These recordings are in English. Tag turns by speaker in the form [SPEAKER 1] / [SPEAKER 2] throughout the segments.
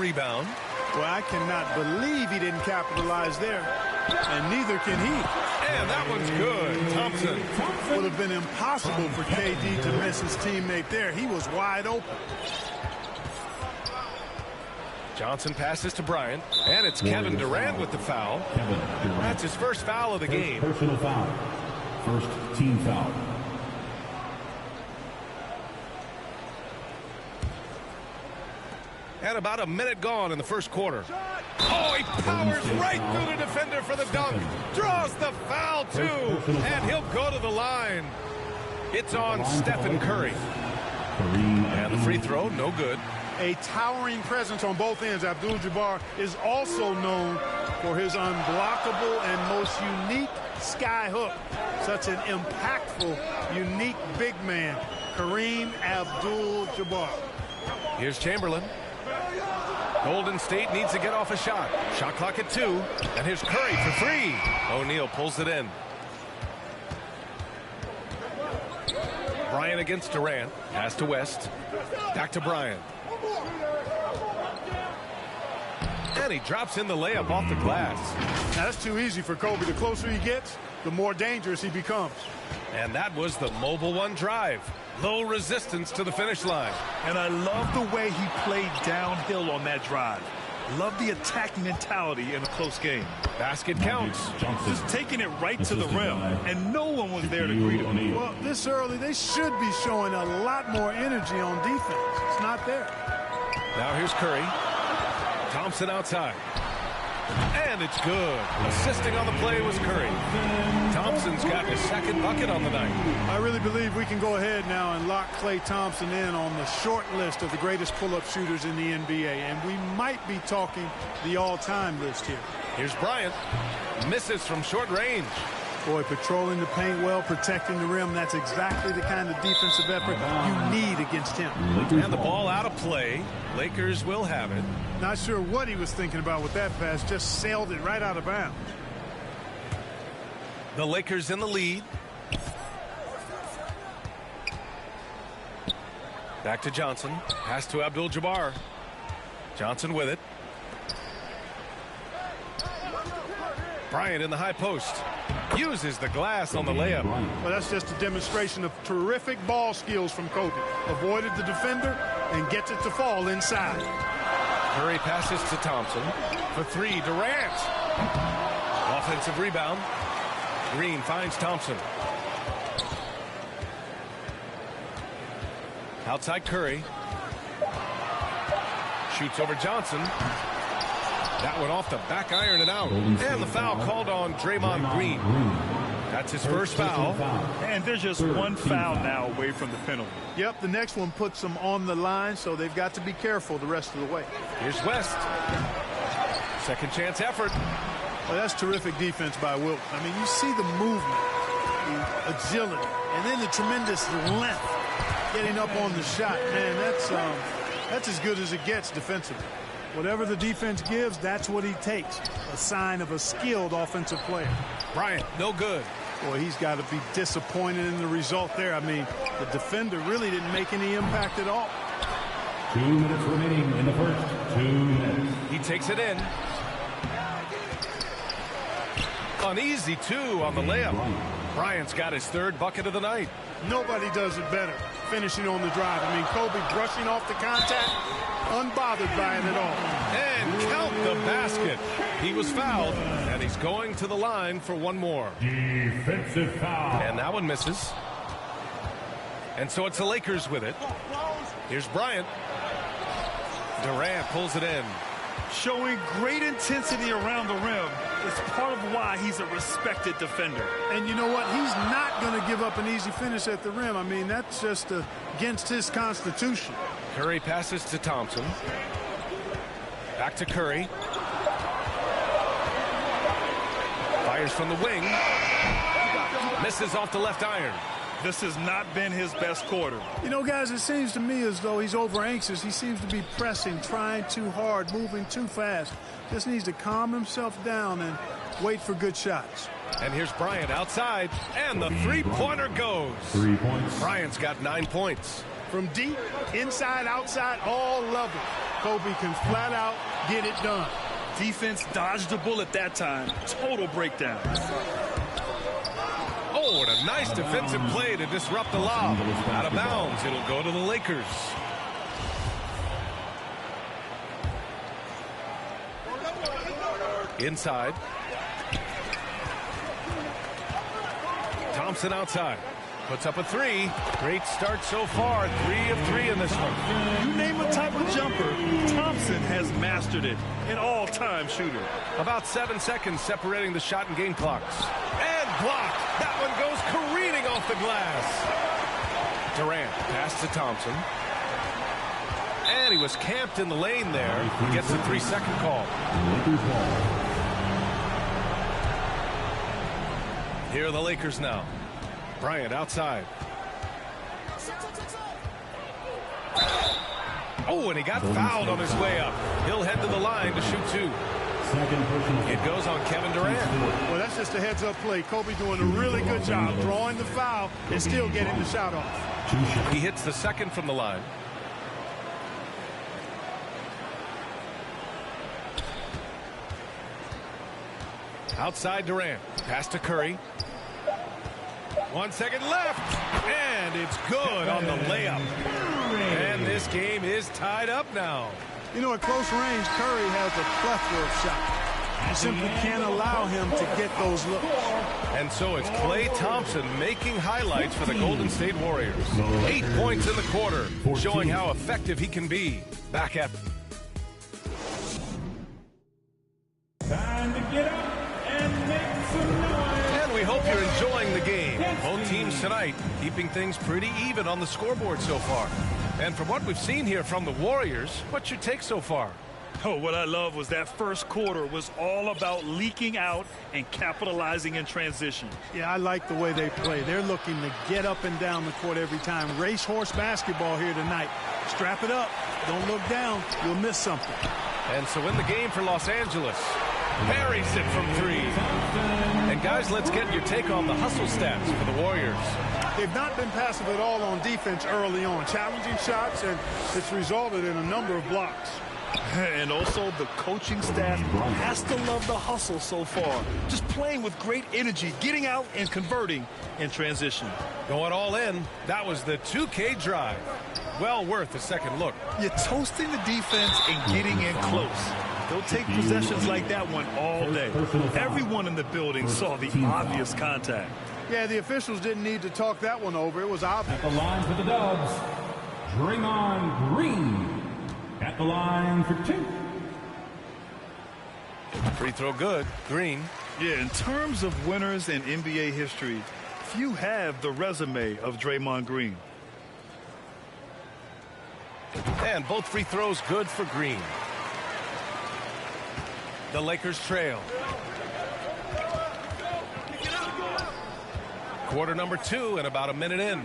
[SPEAKER 1] rebound.
[SPEAKER 2] Well, I cannot believe he didn't capitalize there, and neither can he.
[SPEAKER 1] And that one's good. Thompson.
[SPEAKER 2] Would have been impossible for KD to miss his teammate there. He was wide open.
[SPEAKER 1] Johnson passes to Bryant, and it's Kevin Durant with the foul. That's his first foul of the game.
[SPEAKER 3] Personal foul. First team foul.
[SPEAKER 1] And about a minute gone in the first quarter. Oh, he powers right through the defender for the dunk. Draws the foul, too. And he'll go to the line. It's on Stephen Curry. And the free throw, no good.
[SPEAKER 2] A towering presence on both ends. Abdul-Jabbar is also known for his unblockable and most unique sky hook. Such an impactful, unique big man, Kareem Abdul-Jabbar.
[SPEAKER 1] Here's Chamberlain. Golden State needs to get off a shot. Shot clock at 2. And here's Curry for 3. O'Neal pulls it in. Bryant against Durant. Pass to West. Back to Bryant. And he drops in the layup off the glass.
[SPEAKER 2] Now, that's too easy for Kobe. The closer he gets, the more dangerous he becomes.
[SPEAKER 1] And that was the Mobile One drive. Low resistance to the finish line.
[SPEAKER 4] And I love the way he played downhill on that drive. Love the attacking mentality in a close game.
[SPEAKER 1] Basket counts.
[SPEAKER 4] Just taking it right to the rim, and no one was there to greet him.
[SPEAKER 2] Well, this early, they should be showing a lot more energy on defense. It's not there.
[SPEAKER 1] Now here's Curry. Thompson outside. And it's good. Assisting on the play was Curry. Thompson's got his second bucket on the night.
[SPEAKER 2] I really believe we can go ahead now and lock Klay Thompson in on the short list of the greatest pull-up shooters in the NBA. And we might be talking the all-time list here.
[SPEAKER 1] Here's Bryant. Misses from short range.
[SPEAKER 2] Boy, patrolling the paint well, protecting the rim. That's exactly the kind of defensive effort you need against him.
[SPEAKER 1] And the ball out of play. Lakers will have it.
[SPEAKER 2] Not sure what he was thinking about with that pass. Just sailed it right out of bounds.
[SPEAKER 1] The Lakers in the lead. Back to Johnson. Pass to Abdul-Jabbar. Johnson with it. Bryant in the high post. Uses the glass on the layup.
[SPEAKER 2] Well, that's just a demonstration of terrific ball skills from Kobe. Avoided the defender and gets it to fall inside.
[SPEAKER 1] Curry passes to Thompson. For 3, Durant. Offensive rebound. Green finds Thompson. Outside Curry. Shoots over Johnson. That one off the back iron and out. And the foul called on Draymond Green. That's his first foul.
[SPEAKER 4] And there's just one foul now away from the penalty.
[SPEAKER 2] Yep, the next one puts them on the line, so they've got to be careful the rest of the way.
[SPEAKER 1] Here's West. Second chance effort.
[SPEAKER 2] Well, that's terrific defense by Wilt. I mean, you see the movement, the agility, and then the tremendous length getting up on the shot. Man, that's as good as it gets defensively. Whatever the defense gives, that's what he takes. A sign of a skilled offensive player.
[SPEAKER 1] Bryant, no good.
[SPEAKER 2] Boy, he's got to be disappointed in the result there. I mean, the defender really didn't make any impact at all.
[SPEAKER 3] 2 minutes remaining in the first. 2 minutes.
[SPEAKER 1] He takes it in. An easy 2 on the layup. Bryant's got his 3rd bucket of the night.
[SPEAKER 2] Nobody does it better, finishing on the drive. I mean, Kobe brushing off the contact, unbothered by it at all.
[SPEAKER 1] And count the basket. He was fouled, and he's going to the line for one more.
[SPEAKER 3] Defensive foul.
[SPEAKER 1] And that one misses. And so it's the Lakers with it. Here's Bryant. Durant pulls it in.
[SPEAKER 4] Showing great intensity around the rim is part of why he's a respected defender.
[SPEAKER 2] And you know what? He's not going to give up an easy finish at the rim. I mean, that's just against his constitution.
[SPEAKER 1] Curry passes to Thompson. Back to Curry. Fires from the wing. Misses off the left iron.
[SPEAKER 4] This has not been his best quarter.
[SPEAKER 2] You know, guys, it seems to me as though he's over anxious. He seems to be pressing, trying too hard, moving too fast. Just needs to calm himself down and wait for good shots.
[SPEAKER 1] And here's Bryant outside, and the three-pointer goes.
[SPEAKER 3] 3 points.
[SPEAKER 1] Bryant's got 9 points.
[SPEAKER 2] From deep, inside, outside, all level. Kobe can flat out get it done.
[SPEAKER 4] Defense dodged the bullet that time. Total breakdown.
[SPEAKER 1] Oh, and a nice defensive play to disrupt the lob. Out of bounds. It'll go to the Lakers. Inside. Thompson outside. Puts up a three. Great start so far. 3 of 3 in this one.
[SPEAKER 4] You name a type of jumper, Thompson has mastered it. An all-time shooter.
[SPEAKER 1] About 7 seconds separating the shot and game clocks. And blocked. That one goes careening off the glass. Durant pass to Thompson. And he was camped in the lane there. He gets a 3-second call. Here are the Lakers now. Bryant outside. Oh, and he got fouled on his way up. He'll head to the line to shoot 2. It goes on Kevin Durant.
[SPEAKER 2] Well, that's just a heads-up play. Kobe doing a really good job drawing the foul and still getting the shot off.
[SPEAKER 1] He hits the second from the line. Outside Durant. Pass to Curry. 1 second left. And it's good on the layup. And this game is tied up now.
[SPEAKER 2] You know, at close range, Curry has a plethora of shots. You simply can't allow him to get those looks.
[SPEAKER 1] And so it's Klay Thompson making highlights for the Golden State Warriors. 8 points in the quarter, showing how effective he can be. Back at
[SPEAKER 3] Time to get up and make some noise.
[SPEAKER 1] And we hope you're enjoying the game. Both teams tonight keeping things pretty even on the scoreboard so far. And from what we've seen here from the Warriors, what's your take so far?
[SPEAKER 4] Oh, what I love was that first quarter was all about leaking out and capitalizing in transition.
[SPEAKER 2] Yeah, I like the way they play. They're looking to get up and down the court every time. Racehorse basketball here tonight. Strap it up. Don't look down. You'll miss something.
[SPEAKER 1] And so in the game for Los Angeles, buries it from 3. And guys, let's get your take on the hustle stats for the Warriors.
[SPEAKER 2] They've not been passive at all on defense early on. Challenging shots, and it's resulted in a number of blocks.
[SPEAKER 4] And also the coaching staff has to love the hustle so far. Just playing with great energy, getting out and converting in transition.
[SPEAKER 1] Going all in. That was the 2K drive. Well worth a second look.
[SPEAKER 4] You're toasting the defense and getting in close. They'll take possessions like that one all day. Everyone in the building saw the obvious contact.
[SPEAKER 2] Yeah, the officials didn't need to talk that one over. It was obvious.
[SPEAKER 3] At the line for the Dubs, Draymond Green. At the line for 2.
[SPEAKER 1] Free throw good. Green.
[SPEAKER 4] Yeah, in terms of winners in NBA history, few have the resume of Draymond Green.
[SPEAKER 1] And both free throws good for Green. The Lakers trail. Quarter number 2 and about a minute in.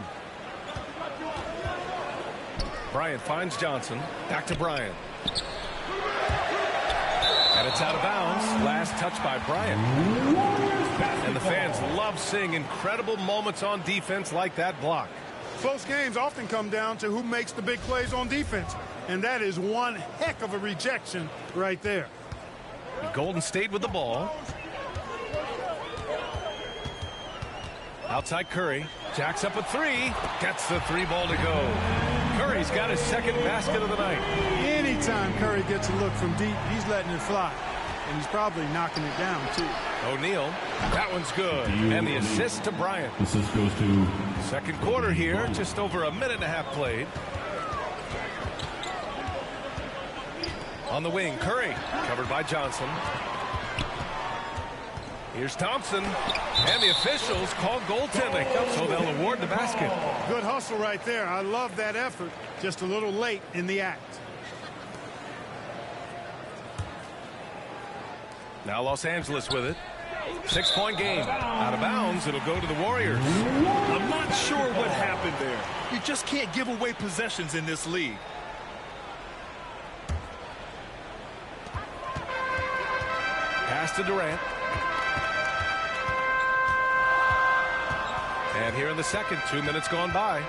[SPEAKER 1] Bryant finds Johnson. Back to Bryant. And it's out of bounds. Last touch by Bryant. And the fans love seeing incredible moments on defense like that block.
[SPEAKER 2] Close games often come down to who makes the big plays on defense. And that is one heck of a rejection right there.
[SPEAKER 1] Golden State with the ball. Outside Curry. Jacks up a 3. Gets the 3 ball to go. Curry's got his second basket of the night.
[SPEAKER 2] Anytime Curry gets a look from deep, he's letting it fly. And he's probably knocking it down, too.
[SPEAKER 1] O'Neal. That one's good. And the assist to Bryant.
[SPEAKER 3] Assist goes to
[SPEAKER 1] Second quarter here. Just over a minute and a half played. On the wing, Curry. Covered by Johnson. Here's Thompson. And the officials call goaltending. So they'll award the basket.
[SPEAKER 2] Good hustle right there. I love that effort. Just a little late in the act.
[SPEAKER 1] Now Los Angeles with it. 6-point game. Out of bounds. It'll go to the Warriors.
[SPEAKER 4] I'm not sure what happened there. You just can't give away possessions in this league.
[SPEAKER 1] Pass to Durant. And here in the second, 2 minutes gone by.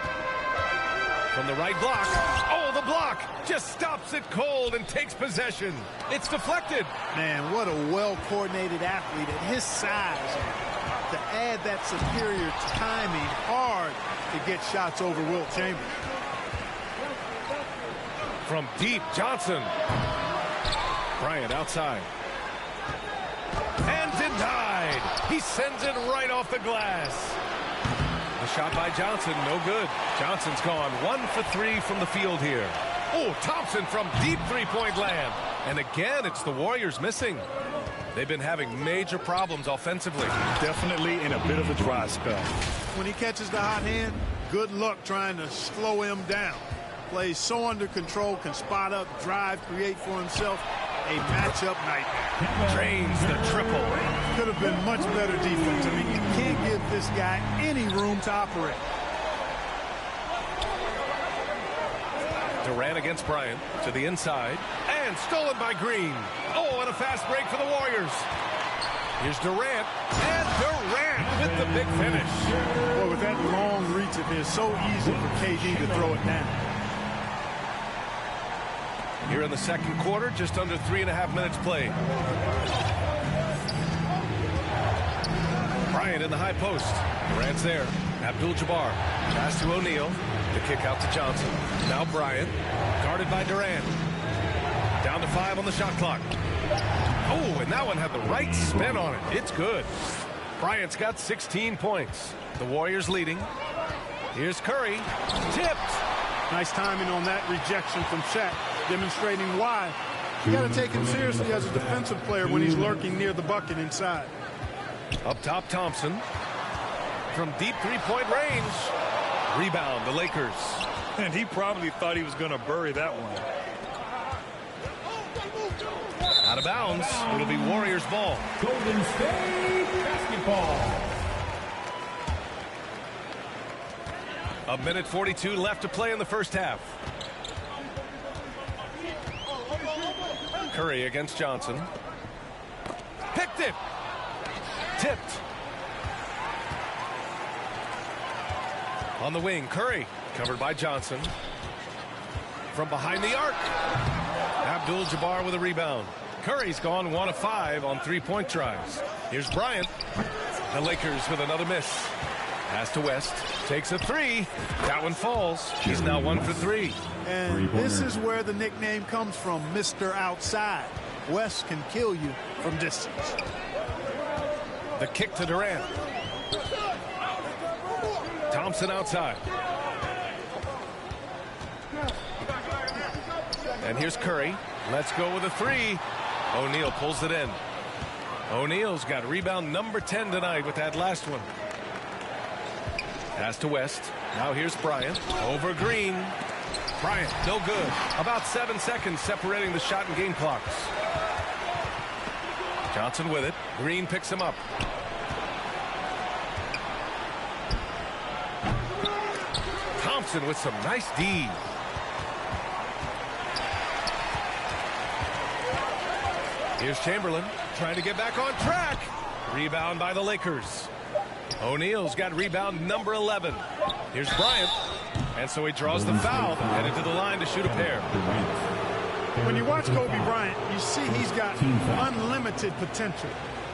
[SPEAKER 1] From the right block. Oh, the block. Just stops it cold and takes possession. It's deflected.
[SPEAKER 2] Man, what a well-coordinated athlete at his size. To add that superior timing, hard to get shots over Wilt Chamberlain.
[SPEAKER 1] From deep, Johnson. Bryant outside. And denied. He sends it right off the glass. The shot by Johnson, no good. Johnson's gone 1 for 3 from the field here. Oh, Thompson from deep three-point land. And again, it's the Warriors missing. They've been having major problems offensively.
[SPEAKER 4] Definitely in a bit of a dry spell.
[SPEAKER 2] When he catches the hot hand, good luck trying to slow him down. Plays so under control, can spot up, drive, create for himself. A matchup nightmare.
[SPEAKER 1] Drains the triple.
[SPEAKER 2] Could have been much better defense. I mean, you can't give this guy any room to operate.
[SPEAKER 1] Durant against Bryant to the inside. And stolen by Green. Oh, and a fast break for the Warriors. Here's Durant. And Durant with the big finish.
[SPEAKER 2] Boy, with that long reach of his, so easy for KD to throw it down.
[SPEAKER 1] Here in the second quarter, just under 3.5 minutes played. Bryant in the high post. Durant's there. Abdul-Jabbar. Pass to O'Neal. The kick out to Johnson. Now Bryant. Guarded by Durant. Down to 5 on the shot clock. Oh, and that one had the right spin on it. It's good. Bryant's got 16 points. The Warriors leading. Here's Curry. Tipped.
[SPEAKER 2] Nice timing on that rejection from Shaq, demonstrating why you got to take him seriously as a defensive player when he's lurking near the bucket inside.
[SPEAKER 1] Up top, Thompson. From deep three-point range. Rebound, the Lakers.
[SPEAKER 4] And he probably thought he was going to bury that one.
[SPEAKER 1] Out of bounds. It'll be Warriors ball.
[SPEAKER 3] Golden State basketball.
[SPEAKER 1] A minute 42 left to play in the first half. Curry against Johnson. Picked it. Tipped. On the wing, Curry. Covered by Johnson. From behind the arc. Abdul-Jabbar with a rebound. Curry's gone 1 of 5 on three-point tries. Here's Bryant. The Lakers with another miss. Pass to West. Takes a 3. That one falls. He's now 1 for 3.
[SPEAKER 2] And this is where the nickname comes from, Mr. Outside. West can kill you from distance.
[SPEAKER 1] The kick to Durant. Thompson outside. And here's Curry. Let's go with a 3. O'Neal pulls it in. O'Neal's got rebound number 10 tonight with that last one. Pass to West. Now here's Bryant. Over Green. Bryant, no good. About 7 seconds separating the shot and game clocks. Johnson with it. Green picks him up. Thompson with some nice D. Here's Chamberlain trying to get back on track. Rebound by the Lakers. O'Neal's got rebound number 11. Here's Bryant. And so he draws the foul, headed to the line to shoot a pair.
[SPEAKER 2] When you watch Kobe Bryant, you see he's got unlimited potential.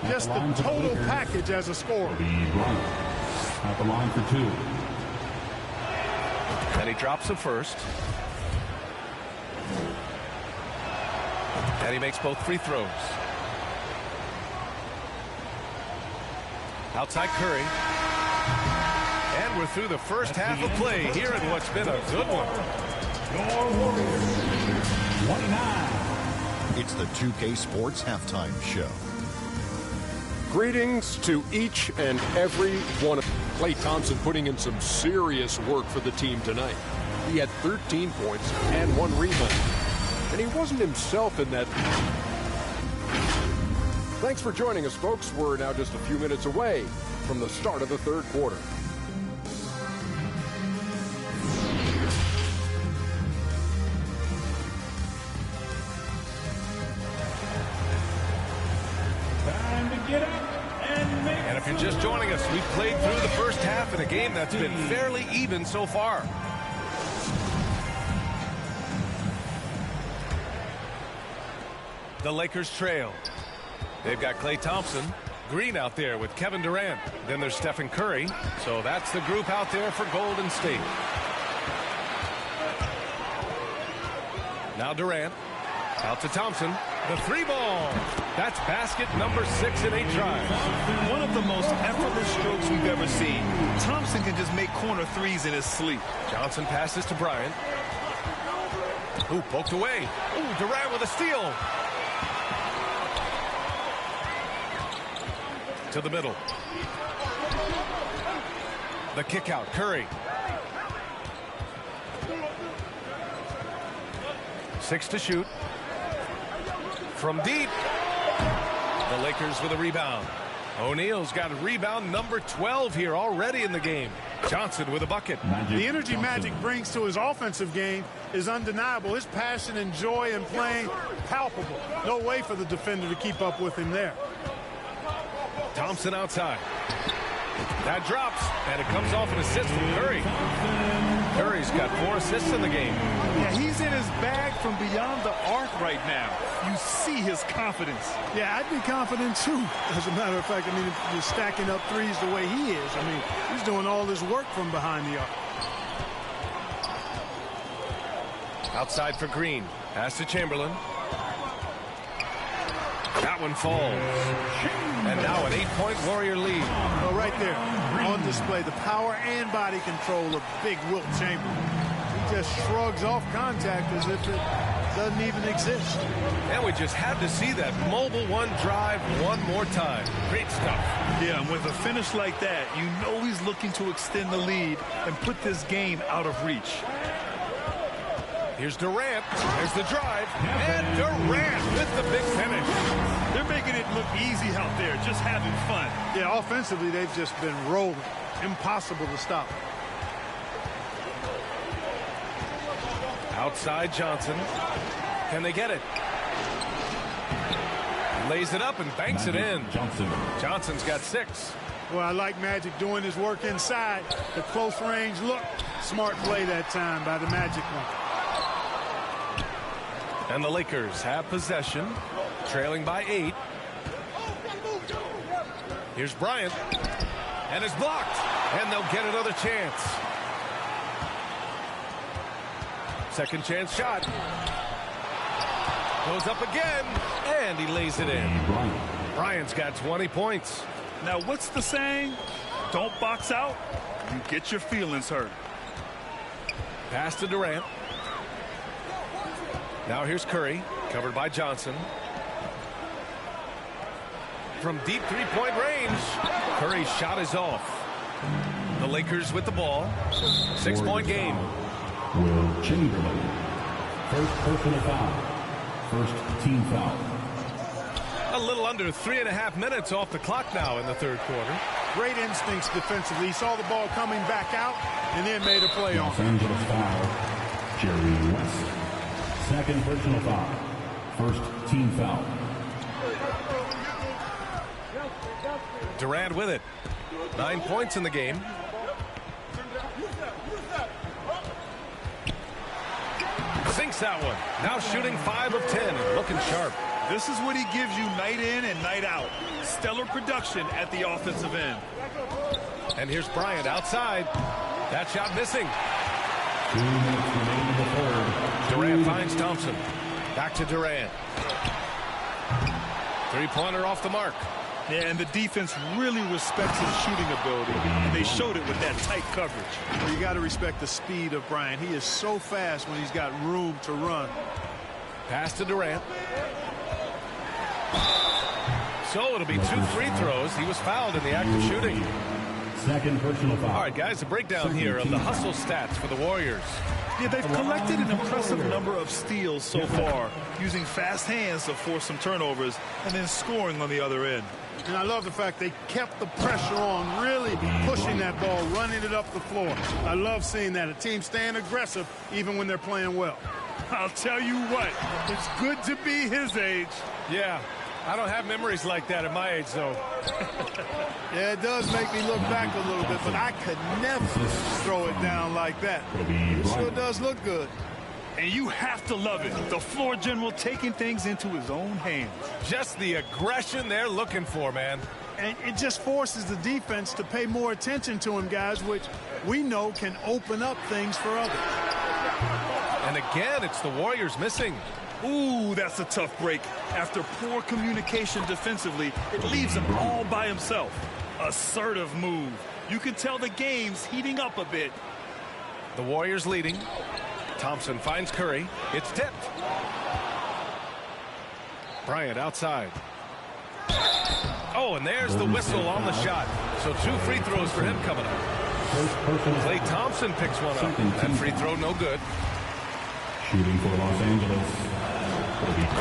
[SPEAKER 2] Just the total package as a scorer.
[SPEAKER 3] At the line for 2.
[SPEAKER 1] And he drops the first. And he makes both free throws. Outside Curry. And we're through the first half of play here in what's been a good one.
[SPEAKER 3] Your Warriors, 29.
[SPEAKER 5] It's the 2K Sports Halftime Show.
[SPEAKER 6] Greetings to each and every one of Klay Thompson putting in some serious work for the team tonight. He had 13 points and 1 rebound. And he wasn't himself in that. Thanks for joining us, folks. We're now just a few minutes away from the start of the third quarter.
[SPEAKER 3] Time to get up and make.
[SPEAKER 1] And if you're just joining us, we've played through the first half in a game that's been fairly even so far. The Lakers trail. They've got Klay Thompson. Green out there with Kevin Durant. Then there's Stephen Curry. So that's the group out there for Golden State. Now Durant. Out to Thompson. The three ball. That's basket number 6 in 8 tries.
[SPEAKER 4] One of the most effortless strokes we've ever seen. Thompson can just make corner threes in his sleep.
[SPEAKER 1] Johnson passes to Bryant. Ooh, poked away. Ooh, Durant with a steal. To the middle. The kick out. Curry. 6 to shoot. From deep. The Lakers with a rebound. O'Neal's got a rebound number 12 here already in the game. Johnson with a bucket.
[SPEAKER 2] The energy Magic brings to his offensive game is undeniable. His passion and joy in playing, palpable. No way for the defender to keep up with him there.
[SPEAKER 1] Thompson outside. That drops, and it comes off an assist from Curry. Curry's got 4 assists in the game.
[SPEAKER 4] Yeah, he's in his bag from beyond the arc right now. You see his confidence.
[SPEAKER 2] Yeah, I'd be confident too. As a matter of fact, I mean, if you're stacking up threes the way he is, I mean, he's doing all this work from behind the arc.
[SPEAKER 1] Outside for Green. Pass to Chamberlain. That one falls. And now an 8-point Warrior lead.
[SPEAKER 2] Well, right there, on display, the power and body control of big Wilt Chamberlain. He just shrugs off contact as if it doesn't even exist.
[SPEAKER 1] And we just had to see that mobile one drive one more time. Great stuff.
[SPEAKER 4] Yeah, and with a finish like that, you know he's looking to extend the lead and put this game out of reach.
[SPEAKER 1] Here's Durant. There's the drive. And Durant with the big finish.
[SPEAKER 4] They're making it look easy out there, just having fun.
[SPEAKER 2] Yeah, offensively, they've just been rolling. Impossible to stop.
[SPEAKER 1] Outside Johnson. Can they get it? Lays it up and banks it in. Johnson's got 6.
[SPEAKER 2] Well, I like Magic doing his work inside. The close range look. Smart play that time by the Magic one.
[SPEAKER 1] And the Lakers have possession, trailing by 8. Here's Bryant. And it's blocked. And they'll get another chance. Second chance shot. Goes up again. And he lays it in. Bryant's got 20 points.
[SPEAKER 4] Now, what's the saying? Don't box out. You get your feelings hurt.
[SPEAKER 1] Pass to Durant. Now here's Curry, covered by Johnson. From deep three-point range, Curry's shot is off. The Lakers with the ball. 6-point game.
[SPEAKER 3] Will Chamberlain. First personal foul. First team foul.
[SPEAKER 1] A little under 3.5 minutes off the clock now in the third quarter.
[SPEAKER 2] Great instincts defensively. He saw the ball coming back out and then made a play on
[SPEAKER 3] Los
[SPEAKER 2] it.
[SPEAKER 3] Angeles foul. Jerry West. Second personal foul. First team foul.
[SPEAKER 1] Durant with it. 9 points in the game. Sinks that one. Now shooting 5 of 10 and looking sharp.
[SPEAKER 4] This is what he gives you night in and night out. Stellar production at the offensive end.
[SPEAKER 1] And here's Bryant outside. That shot missing.
[SPEAKER 3] 2 minutes remaining in the third.
[SPEAKER 1] Durant finds Thompson. Back to Durant. Three-pointer off the mark.
[SPEAKER 4] Yeah, and the defense really respects his shooting ability, and they showed it with that tight coverage.
[SPEAKER 2] Well, you got to respect the speed of Bryant. He is so fast when he's got room to run.
[SPEAKER 1] Pass to Durant. So it'll be 2 free throws. He was fouled in the act of shooting.
[SPEAKER 3] Second personal foul.
[SPEAKER 1] All right, guys, a breakdown here of the hustle stats for the Warriors.
[SPEAKER 4] Yeah, they've collected an impressive number of steals so far, using fast hands to force some turnovers and then scoring on the other end.
[SPEAKER 2] And I love the fact they kept the pressure on, really pushing that ball, running it up the floor. I love seeing that. A team staying aggressive even when they're playing well.
[SPEAKER 4] I'll tell you what, it's good to be his age.
[SPEAKER 1] Yeah, I don't have memories like that at my age, though.
[SPEAKER 2] Yeah, it does make me look back a little bit, but I could never throw it down like that. It sure does look good.
[SPEAKER 4] And you have to love it. The floor general taking things into his own hands.
[SPEAKER 1] Just the aggression they're looking for, man.
[SPEAKER 2] And it just forces the defense to pay more attention to him, guys, which we know can open up things for others.
[SPEAKER 1] And again, it's the Warriors missing.
[SPEAKER 4] Ooh, that's a tough break. After poor communication defensively, it leaves him all by himself. Assertive move. You can tell the game's heating up a bit.
[SPEAKER 1] The Warriors leading. Thompson finds Curry. It's tipped. Bryant outside. Oh, and there's the whistle on the shot. So 2 free throws for him coming up. Klay Thompson picks one up. That free throw no good.
[SPEAKER 3] Shooting for Los Angeles.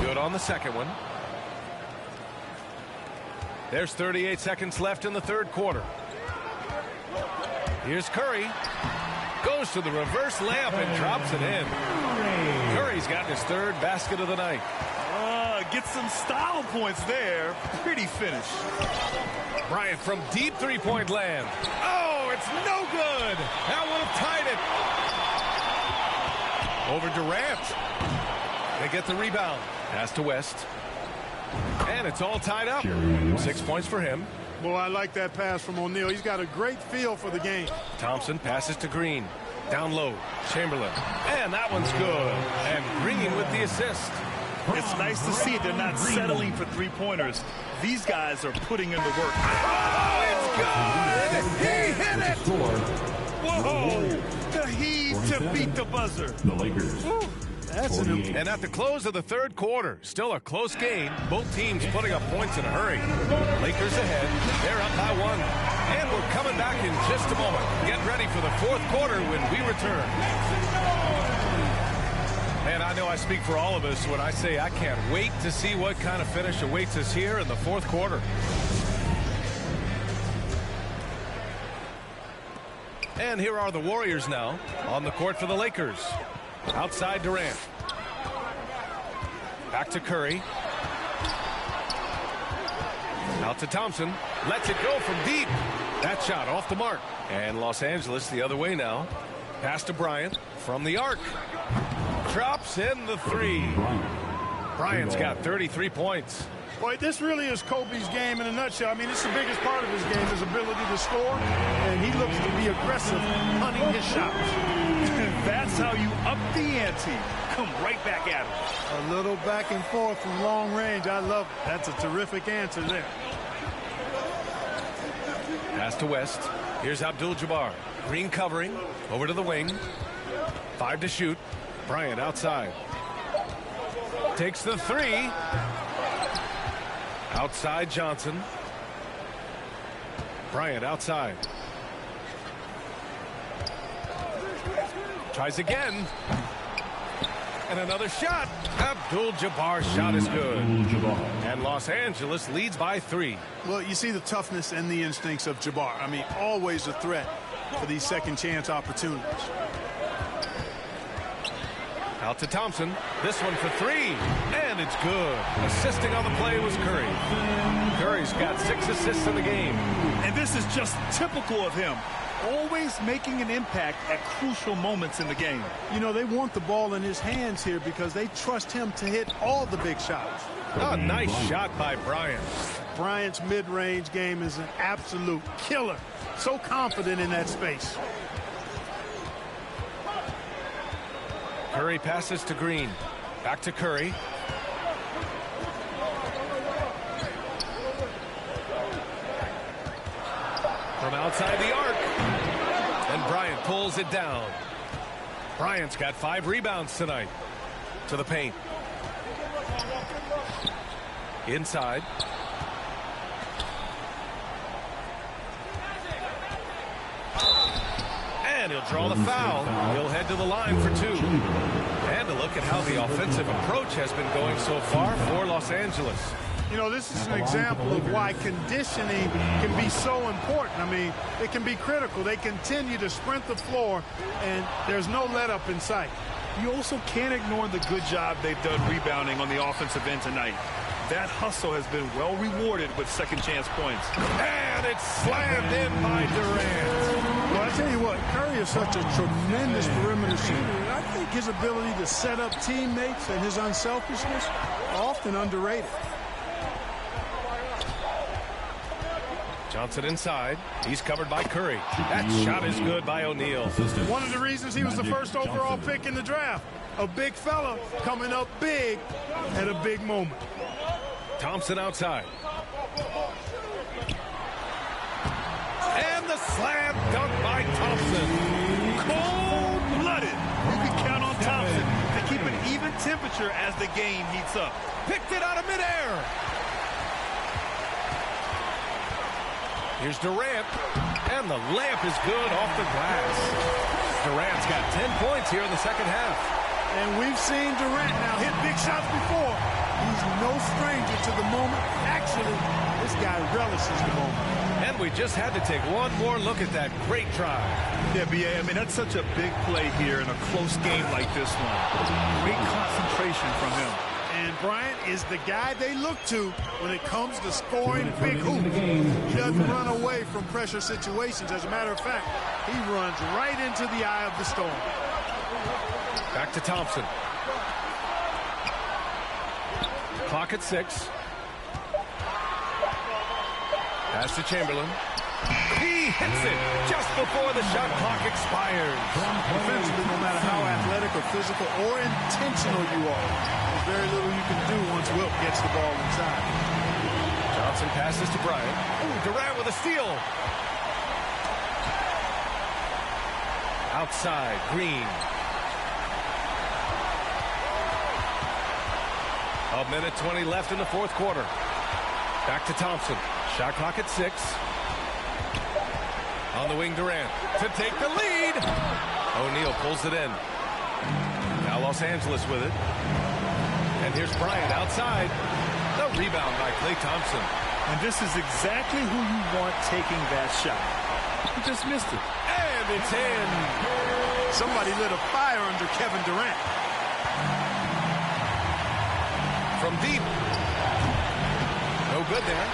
[SPEAKER 1] Good on the second one. There's 38 seconds left in the third quarter. Here's Curry. Goes to the reverse layup and drops it in. Curry's gotten his 3rd basket of the night.
[SPEAKER 4] Get some style points there. Pretty finish.
[SPEAKER 1] Bryant from deep three-point land. Oh, it's no good. That would have tied it. Over Durant. They get the rebound. Pass to West. And it's all tied up. 6 points for him.
[SPEAKER 2] Boy, I like that pass from O'Neal. He's got a great feel for the game.
[SPEAKER 1] Thompson passes to Green. Down low. Chamberlain. And that one's good. And Green with the assist.
[SPEAKER 4] It's nice to see they're not settling for three-pointers. These guys are putting in the work.
[SPEAKER 1] Oh, it's good! He hit it!
[SPEAKER 4] Whoa! The heave to beat the buzzer.
[SPEAKER 3] The Lakers.
[SPEAKER 2] That's an
[SPEAKER 1] And at the close of the third quarter, still a close game. Both teams putting up points in a hurry. Lakers ahead. They're up by 1. And we're coming back in just a moment. Get ready for the fourth quarter when we return. And I know I speak for all of us when I say I can't wait to see what kind of finish awaits us here in the fourth quarter. And here are the Warriors now on the court for the Lakers. Outside Durant. Back to Curry. Out to Thompson. Lets it go from deep. That shot off the mark. And Los Angeles the other way now. Pass to Bryant from the arc. Drops in the 3. Bryant's got 33 points.
[SPEAKER 2] Boy, this really is Kobe's game in a nutshell. I mean, it's the biggest part of his game, his ability to score, and he looks to be aggressive, hunting his shots.
[SPEAKER 4] That's how you up the ante. Come right back at him.
[SPEAKER 2] A little back and forth from long range. I love it. That's a terrific answer there.
[SPEAKER 1] Pass to West. Here's Abdul-Jabbar. Green covering. Over to the wing. 5 to shoot. Bryant outside. Takes the 3. Outside Johnson. Bryant outside. Tries again. And another shot. Abdul-Jabbar's shot is good. And Los Angeles leads by 3.
[SPEAKER 2] Well, you see the toughness and the instincts of Jabbar. I mean, always a threat for these second chance opportunities.
[SPEAKER 1] Out to Thompson. This one for 3. And it's good. Assisting on the play was Curry. Curry's got 6 assists in the game.
[SPEAKER 4] And this is just typical of him. Always making an impact at crucial moments in the game.
[SPEAKER 2] You know, they want the ball in his hands here because they trust him to hit all the big shots.
[SPEAKER 1] Oh, nice shot by Bryant.
[SPEAKER 2] Bryant's mid-range game is an absolute killer. So confident in that space.
[SPEAKER 1] Curry passes to Green. Back to Curry. From outside the arc. And Bryant pulls it down. Bryant's got 5 rebounds tonight. To the paint. Inside. And he'll draw the foul. He'll head to the line for 2. And a look at how the offensive approach has been going so far for Los Angeles.
[SPEAKER 2] You know, this is an example of why conditioning can be so important. I mean, it can be critical. They continue to sprint the floor, and there's no let-up in sight.
[SPEAKER 4] You also can't ignore the good job they've done rebounding on the offensive end tonight. That hustle has been well rewarded with second chance points.
[SPEAKER 1] And it's slammed in by Durant.
[SPEAKER 2] Well, I tell you what, Curry is such a tremendous perimeter shooter. I think his ability to set up teammates and his unselfishness are often underrated.
[SPEAKER 1] Johnson inside. He's covered by Curry. That shot is good by O'Neal.
[SPEAKER 2] One of the reasons he was the first overall pick in the draft. A big fella coming up big at a big moment.
[SPEAKER 1] Thompson outside. And the slam dunk by Thompson.
[SPEAKER 4] Cold-blooded. You can count on Thompson to keep an even temperature as the game heats up.
[SPEAKER 1] Picked it out of midair. Here's Durant, and the layup is good off the glass. Durant's got 10 points here in the second half.
[SPEAKER 2] And we've seen Durant now hit big shots before. He's no stranger to the moment. Actually, this guy relishes the moment.
[SPEAKER 1] And we just had to take one more look at that great drive.
[SPEAKER 4] Yeah, B.A., I mean, that's such a big play here in a close game like this one. Great concentration from him.
[SPEAKER 2] And Bryant is the guy they look to when it comes to scoring big hoops. He doesn't run away from pressure situations. As a matter of fact, he runs right into the eye of the storm.
[SPEAKER 1] Back to Thompson. Clock at 6. Pass to Chamberlain. He hits it just before the shot clock expires.
[SPEAKER 2] Defensively, no matter how athletic or physical or intentional you are, there's very little you can do once Wilt gets the ball inside.
[SPEAKER 1] Johnson passes to Bryant. Ooh, Durant with a steal. Outside, Green. A minute 20 left in the fourth quarter. Back to Thompson. Shot clock at 6. On the wing, Durant to take the lead. O'Neal pulls it in. Now Los Angeles with it. And here's Bryant outside. The rebound by Klay Thompson.
[SPEAKER 4] And this is exactly who you want taking that shot. He just missed it.
[SPEAKER 1] And it's in.
[SPEAKER 2] Somebody lit a fire under Kevin Durant.
[SPEAKER 1] From deep. No good there.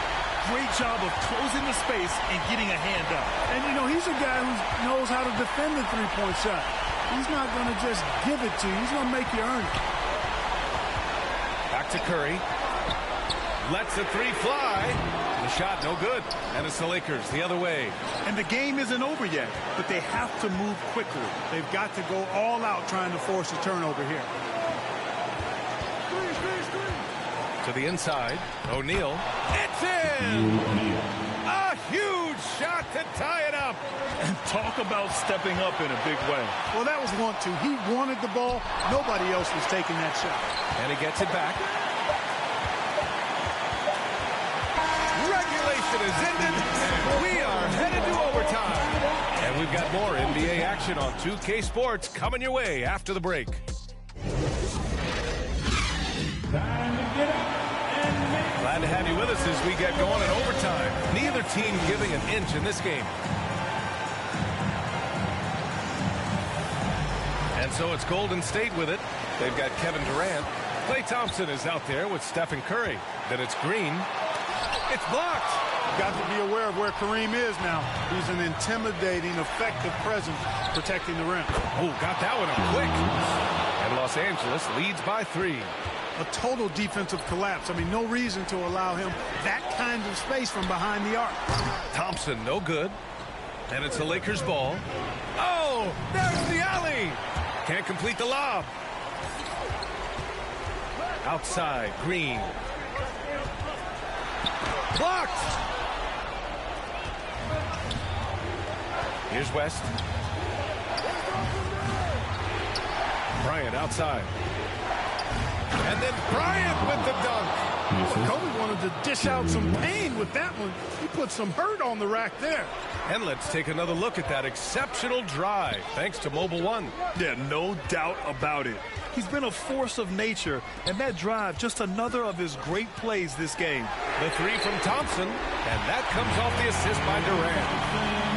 [SPEAKER 4] Great job of closing the space and getting a hand up.
[SPEAKER 2] And, you know, he's a guy who knows how to defend the three-point shot. He's not going to just give it to you. He's going to make you earn it.
[SPEAKER 1] Back to Curry. Lets the three fly. The shot no good. And it's the Lakers the other way.
[SPEAKER 4] And the game isn't over yet, but they have to move quickly.
[SPEAKER 2] They've got to go all out trying to force a turnover here.
[SPEAKER 1] To the inside. O'Neal. It's in! A huge shot to tie it up.
[SPEAKER 4] And talk about stepping up in a big way.
[SPEAKER 2] Well, that was 1-2. He wanted the ball. Nobody else was taking that shot.
[SPEAKER 1] And he gets it back. Regulation is ended. We are headed to overtime. And we've got more NBA action on 2K Sports coming your way after the break. Glad to have you with us as we get going in overtime. Neither team giving an inch in this game. And so it's Golden State with it. They've got Kevin Durant. Klay Thompson is out there with Stephen Curry. Then it's Green. It's blocked.
[SPEAKER 2] Got to be aware of where Kareem is now. He's an intimidating, effective presence protecting the rim.
[SPEAKER 1] Oh, got that one up quick. And Los Angeles leads by 3.
[SPEAKER 2] A total defensive collapse. I mean, no reason to allow him that kind of space from behind the arc.
[SPEAKER 1] Thompson, no good. And it's the Lakers' ball. Oh, there's the alley. Can't complete the lob. Outside, Green. Blocked. Here's West. Bryant outside. And then Bryant with the dunk.
[SPEAKER 2] Kobe wanted to dish out some pain with that one. He put some hurt on the rack there.
[SPEAKER 1] And let's take another look at that exceptional drive, thanks to Mobile One.
[SPEAKER 4] Yeah, no doubt about it. He's been a force of nature, and that drive, just another of his great plays this game.
[SPEAKER 1] The three from Thompson, and that comes off the assist by Durant.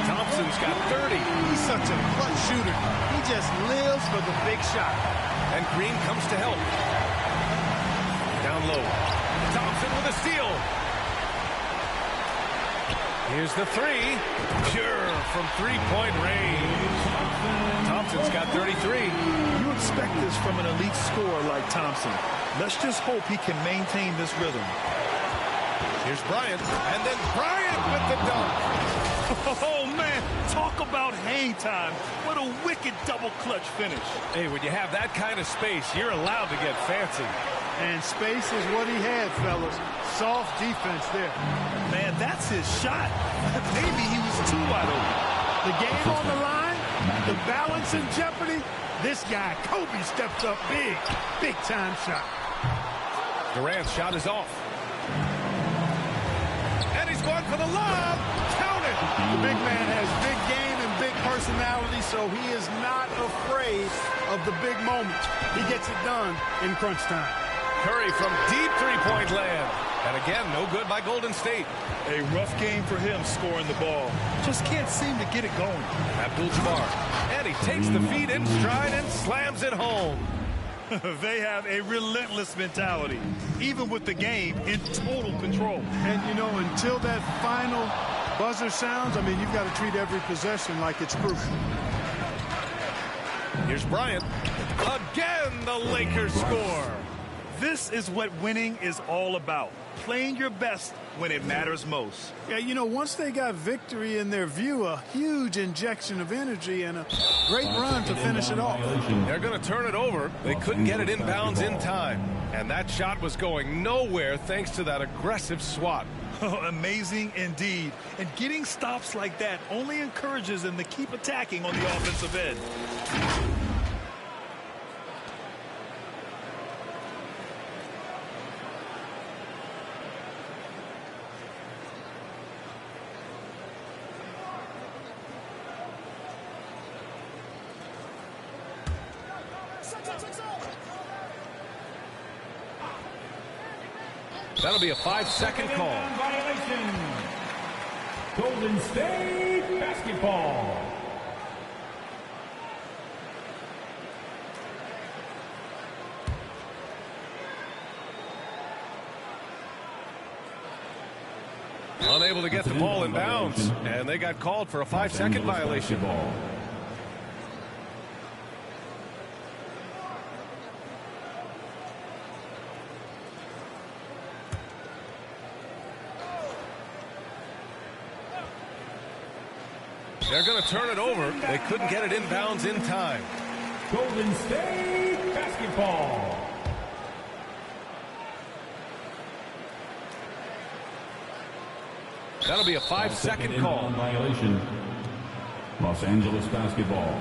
[SPEAKER 1] Thompson's got 30.
[SPEAKER 2] He's such a clutch shooter. He just lives for the big shot.
[SPEAKER 1] And Green comes to help. Down low. Thompson with a steal. Here's the three. Pure from three-point range. Thompson's got 33.
[SPEAKER 4] You expect this from an elite scorer like Thompson. Let's just hope he can maintain this rhythm.
[SPEAKER 1] Here's Bryant, and then Bryant with the dunk.
[SPEAKER 4] Oh, man, talk about hang time. What a wicked double clutch finish.
[SPEAKER 1] Hey, when you have that kind of space, you're allowed to get fancy.
[SPEAKER 2] And space is what he had, fellas. Soft defense there.
[SPEAKER 4] Man, that's his shot. Maybe he was too wide open.
[SPEAKER 2] The game on the line, the balance in jeopardy. This guy, Kobe, steps up big. Big-time shot.
[SPEAKER 1] Durant's shot is off. And he's going for the lob. Count it.
[SPEAKER 2] The big man has big game and big personality, so he is not afraid of the big moments. He gets it done in crunch time.
[SPEAKER 1] Curry from deep three-point land. And again, no good by Golden State.
[SPEAKER 4] A rough game for him scoring the ball. Just can't seem to get it going.
[SPEAKER 1] Abdul-Jabbar. And he takes the feed in stride and slams it home.
[SPEAKER 4] They have a relentless mentality, even with the game in total control.
[SPEAKER 2] And, you know, until that final buzzer sounds, I mean, you've got to treat every possession like it's crucial.
[SPEAKER 1] Here's Bryant. Again, the Lakers score.
[SPEAKER 4] This is what winning is all about. Playing your best when it matters most.
[SPEAKER 2] Yeah, you know, once they got victory in their view, a huge injection of energy and a great run to finish it off.
[SPEAKER 1] They're going to turn it over. They couldn't get it inbounds in time. And that shot was going nowhere thanks to that aggressive swat.
[SPEAKER 4] Oh, amazing indeed. And getting stops like that only encourages them to keep attacking on the offensive end.
[SPEAKER 1] That'll be a 5-second call.
[SPEAKER 3] Violation. Golden State basketball.
[SPEAKER 1] Unable to get the ball in bounds, and they got called for a 5-second violation. They're going to turn it over. They couldn't get it inbounds in time.
[SPEAKER 3] Golden State basketball.
[SPEAKER 1] That'll be a 5-second call.
[SPEAKER 3] Violation. Los Angeles basketball.